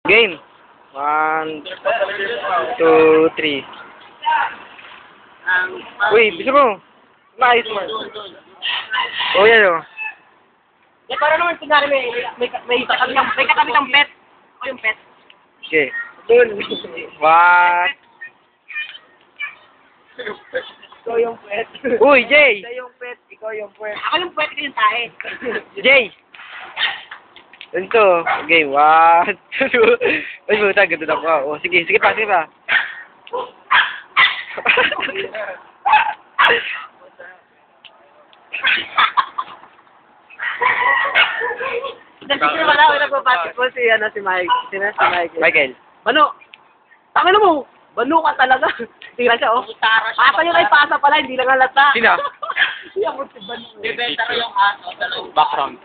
Game. 1, 2, 3. Uy, bisa mo. Maayos mo. Oh, yan o. Eh, para naman kunyari may katabi kang pet. O yung pet. Okay. 1. Ikaw yung pet. Uy, Jay! Ikaw yung pet, ikaw yung pet. Ako yung pet, ikaw yung tae. Jay! Ganito. Game. 1, 2. Ay, puta. Ganito na po. Oh, sige. Sige pa. Sige pa. Nagsigil wala ako nagpa-basketball si Mike. Si Michael. Michael. Bano! Tangin mo! Bano ka talaga. Tira siya, oh. Asa yung ay pasa pala, hindi lang halata. Sino? Siya mo si Bano. Dibenta yung aso, dalawang Background.